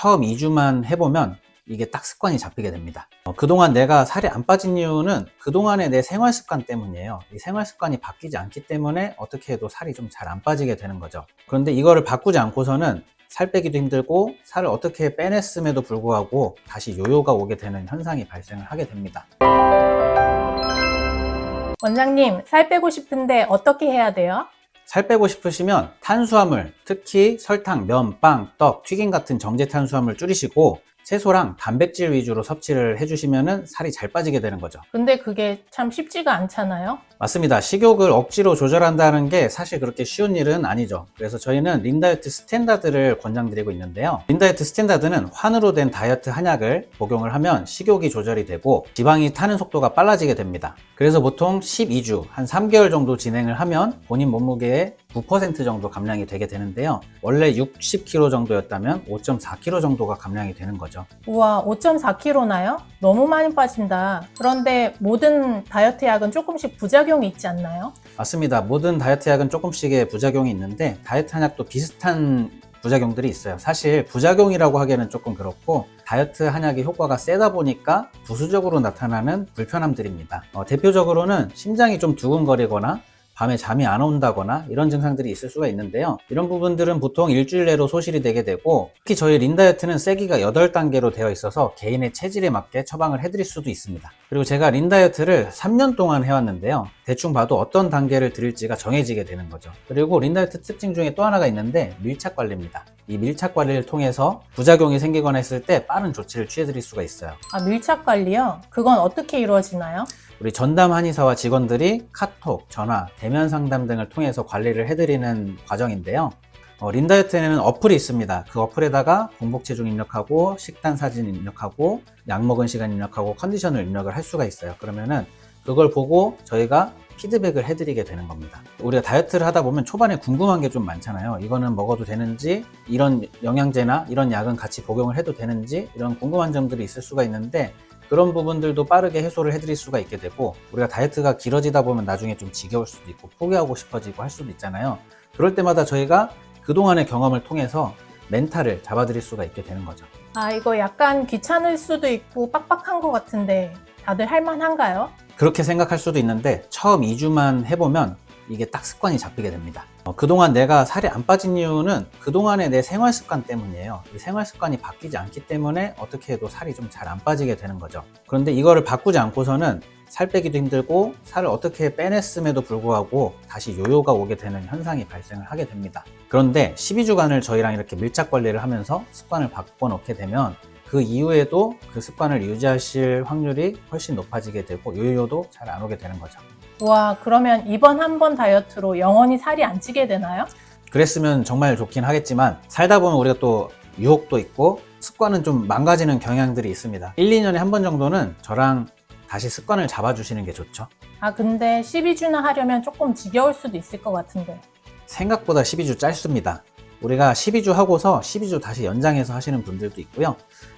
처음 2주만 해보면 이게 딱 습관이 잡히게 됩니다. 그동안 내가 살이 안 빠진 이유는 그동안의 내 생활 습관 때문이에요. 이 생활 습관이 바뀌지 않기 때문에 어떻게 해도 살이 좀 잘 안 빠지게 되는 거죠. 그런데 이거를 바꾸지 않고서는 살 빼기도 힘들고 살을 어떻게 빼냈음에도 불구하고 다시 요요가 오게 되는 현상이 발생을 하게 됩니다. 원장님, 살 빼고 싶은데 어떻게 해야 돼요? 살 빼고 싶으시면 탄수화물, 특히 설탕, 면, 빵, 떡, 튀김 같은 정제 탄수화물 줄이시고 채소랑 단백질 위주로 섭취를 해주시면 살이 잘 빠지게 되는 거죠. 근데 그게 참 쉽지가 않잖아요? 맞습니다. 식욕을 억지로 조절한다는 게 사실 그렇게 쉬운 일은 아니죠. 그래서 저희는 린다이어트 스탠다드를 권장드리고 있는데요. 린다이어트 스탠다드는 환으로 된 다이어트 한약을 복용을 하면 식욕이 조절이 되고 지방이 타는 속도가 빨라지게 됩니다. 그래서 보통 12주, 한 3개월 정도 진행을 하면 본인 몸무게의 9% 정도 감량이 되게 되는데요. 원래 60kg 정도였다면 5.4kg 정도가 감량이 되는 거죠. 우와, 5.4kg나요? 너무 많이 빠진다. 그런데 모든 다이어트 약은 조금씩 부작용이 있지 않나요? 맞습니다. 모든 다이어트 약은 조금씩의 부작용이 있는데 다이어트 한약도 비슷한 부작용들이 있어요. 사실 부작용이라고 하기에는 조금 그렇고 다이어트 한약의 효과가 세다 보니까 부수적으로 나타나는 불편함들입니다. 대표적으로는 심장이 좀 두근거리거나 밤에 잠이 안 온다거나 이런 증상들이 있을 수가 있는데요. 이런 부분들은 보통 일주일 내로 소실이 되게 되고 특히 저희 린다이어트는 세기가 8단계로 되어 있어서 개인의 체질에 맞게 처방을 해드릴 수도 있습니다. 그리고 제가 린다이어트를 3년 동안 해왔는데요. 대충 봐도 어떤 단계를 드릴지가 정해지게 되는 거죠. 그리고 린다이어트 특징 중에 또 하나가 있는데 밀착 관리입니다. 이 밀착 관리를 통해서 부작용이 생기거나 했을 때 빠른 조치를 취해드릴 수가 있어요. 아, 밀착 관리요? 그건 어떻게 이루어지나요? 우리 전담 한의사와 직원들이 카톡, 전화, 대면 상담 등을 통해서 관리를 해드리는 과정인데요. 린다이어트에는 어플이 있습니다. 그 어플에다가 공복 체중 입력하고 식단 사진 입력하고 약 먹은 시간 입력하고 컨디션을 입력을 할 수가 있어요. 그러면은 그걸 보고 저희가 피드백을 해드리게 되는 겁니다. 우리가 다이어트를 하다 보면 초반에 궁금한 게 좀 많잖아요. 이거는 먹어도 되는지, 이런 영양제나 이런 약은 같이 복용을 해도 되는지 이런 궁금한 점들이 있을 수가 있는데 그런 부분들도 빠르게 해소를 해드릴 수가 있게 되고 우리가 다이어트가 길어지다 보면 나중에 좀 지겨울 수도 있고 포기하고 싶어지고 할 수도 있잖아요. 그럴 때마다 저희가 그동안의 경험을 통해서 멘탈을 잡아드릴 수가 있게 되는 거죠. 아, 이거 약간 귀찮을 수도 있고 빡빡한 것 같은데 다들 할만한가요? 그렇게 생각할 수도 있는데 처음 2주만 해보면 이게 딱 습관이 잡히게 됩니다. 그동안 내가 살이 안 빠진 이유는 그동안의 내 생활 습관 때문이에요. 이 생활 습관이 바뀌지 않기 때문에 어떻게 해도 살이 좀 잘 안 빠지게 되는 거죠. 그런데 이거를 바꾸지 않고서는 살 빼기도 힘들고 살을 어떻게 빼냈음에도 불구하고 다시 요요가 오게 되는 현상이 발생을 하게 됩니다. 그런데 12주간을 저희랑 이렇게 밀착 관리를 하면서 습관을 바꿔놓게 되면 그 이후에도 그 습관을 유지하실 확률이 훨씬 높아지게 되고 요요도 잘 안 오게 되는 거죠. 와, 그러면 이번 한 번 다이어트로 영원히 살이 안 찌게 되나요? 그랬으면 정말 좋긴 하겠지만 살다 보면 우리가 또 유혹도 있고 습관은 좀 망가지는 경향들이 있습니다. 1, 2년에 한 번 정도는 저랑 다시 습관을 잡아주시는 게 좋죠. 아, 근데 12주나 하려면 조금 지겨울 수도 있을 것 같은데. 생각보다 12주 짧습니다. 우리가 12주 하고서 12주 다시 연장해서 하시는 분들도 있고요.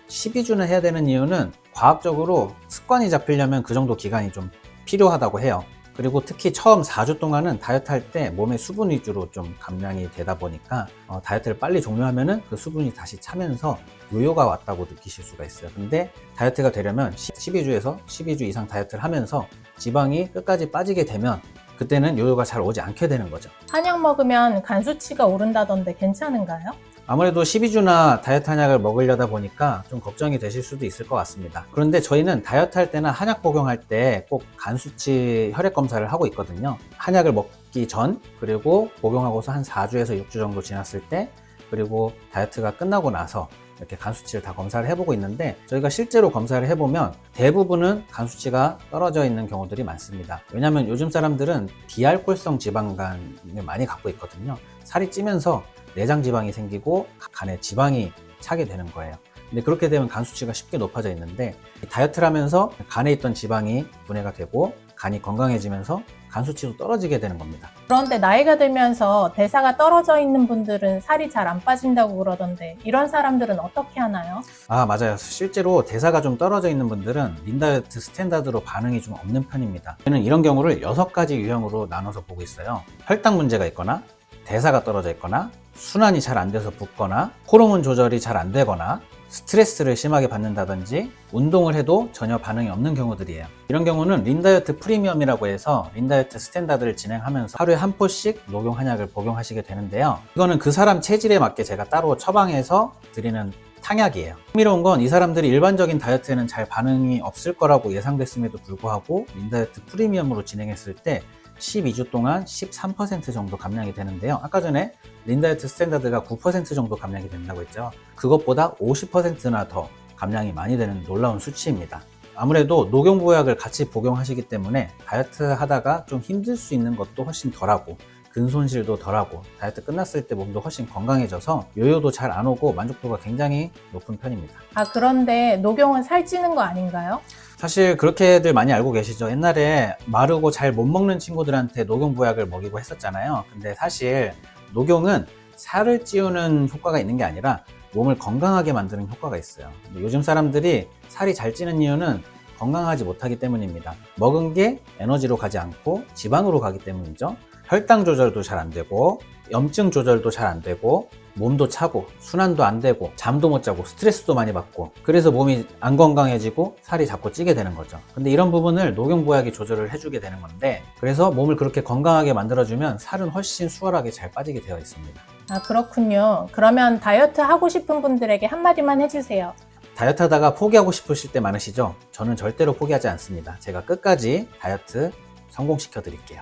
12주는 해야 되는 이유는 과학적으로 습관이 잡히려면 그 정도 기간이 좀 필요하다고 해요. 그리고 특히 처음 4주 동안은 다이어트 할 때 몸의 수분 위주로 좀 감량이 되다 보니까 다이어트를 빨리 종료하면은 그 수분이 다시 차면서 요요가 왔다고 느끼실 수가 있어요. 근데 다이어트가 되려면 12주에서 12주 이상 다이어트를 하면서 지방이 끝까지 빠지게 되면 그때는 요요가 잘 오지 않게 되는 거죠. 한약 먹으면 간 수치가 오른다던데 괜찮은가요? 아무래도 12주나 다이어트 한약을 먹으려다 보니까 좀 걱정이 되실 수도 있을 것 같습니다. 그런데 저희는 다이어트 할 때나 한약 복용할 때 꼭 간 수치 혈액 검사를 하고 있거든요. 한약을 먹기 전 그리고 복용하고서 한 4주에서 6주 정도 지났을 때 그리고 다이어트가 끝나고 나서 이렇게 간 수치를 다 검사를 해보고 있는데 저희가 실제로 검사를 해보면 대부분은 간 수치가 떨어져 있는 경우들이 많습니다. 왜냐하면 요즘 사람들은 비알코올성 지방간을 많이 갖고 있거든요. 살이 찌면서 내장 지방이 생기고 간에 지방이 차게 되는 거예요. 근데 그렇게 되면 간 수치가 쉽게 높아져 있는데 다이어트를 하면서 간에 있던 지방이 분해가 되고 간이 건강해지면서 간 수치도 떨어지게 되는 겁니다. 그런데 나이가 들면서 대사가 떨어져 있는 분들은 살이 잘 안 빠진다고 그러던데 이런 사람들은 어떻게 하나요? 아, 맞아요. 실제로 대사가 좀 떨어져 있는 분들은 린다이어트 스탠다드로 반응이 좀 없는 편입니다. 저는 이런 경우를 6가지 유형으로 나눠서 보고 있어요. 혈당 문제가 있거나 대사가 떨어져 있거나 순환이 잘 안 돼서 붓거나 호르몬 조절이 잘 안 되거나 스트레스를 심하게 받는다든지 운동을 해도 전혀 반응이 없는 경우들이에요. 이런 경우는 린다이어트 프리미엄이라고 해서 린다이어트 스탠다드를 진행하면서 하루에 한 포씩 녹용 한약을 복용하시게 되는데요. 이거는 그 사람 체질에 맞게 제가 따로 처방해서 드리는 탕약이에요. 흥미로운 건 이 사람들이 일반적인 다이어트에는 잘 반응이 없을 거라고 예상됐음에도 불구하고 린다이어트 프리미엄으로 진행했을 때 12주 동안 13% 정도 감량이 되는데요. 아까 전에 린다이어트 스탠다드가 9% 정도 감량이 된다고 했죠. 그것보다 50%나 더 감량이 많이 되는 놀라운 수치입니다. 아무래도 녹용보약을 같이 복용하시기 때문에 다이어트 하다가 좀 힘들 수 있는 것도 훨씬 덜하고 근손실도 덜하고 다이어트 끝났을 때 몸도 훨씬 건강해져서 요요도 잘 안 오고 만족도가 굉장히 높은 편입니다. 그런데 녹용은 살찌는 거 아닌가요? 사실 그렇게들 많이 알고 계시죠. 옛날에 마르고 잘 못 먹는 친구들한테 녹용보약을 먹이고 했었잖아요. 근데 사실 녹용은 살을 찌우는 효과가 있는 게 아니라 몸을 건강하게 만드는 효과가 있어요. 근데 요즘 사람들이 살이 잘 찌는 이유는 건강하지 못하기 때문입니다. 먹은 게 에너지로 가지 않고 지방으로 가기 때문이죠. 혈당 조절도 잘 안 되고 염증 조절도 잘 안 되고 몸도 차고 순환도 안 되고 잠도 못 자고 스트레스도 많이 받고 그래서 몸이 안 건강해지고 살이 자꾸 찌게 되는 거죠. 근데 이런 부분을 녹용보약이 조절을 해주게 되는 건데 그래서 몸을 그렇게 건강하게 만들어주면 살은 훨씬 수월하게 잘 빠지게 되어 있습니다. 그렇군요. 그러면 다이어트 하고 싶은 분들에게 한마디만 해주세요. 다이어트 하다가 포기하고 싶으실 때 많으시죠? 저는 절대로 포기하지 않습니다. 제가 끝까지 다이어트 성공시켜 드릴게요.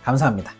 감사합니다.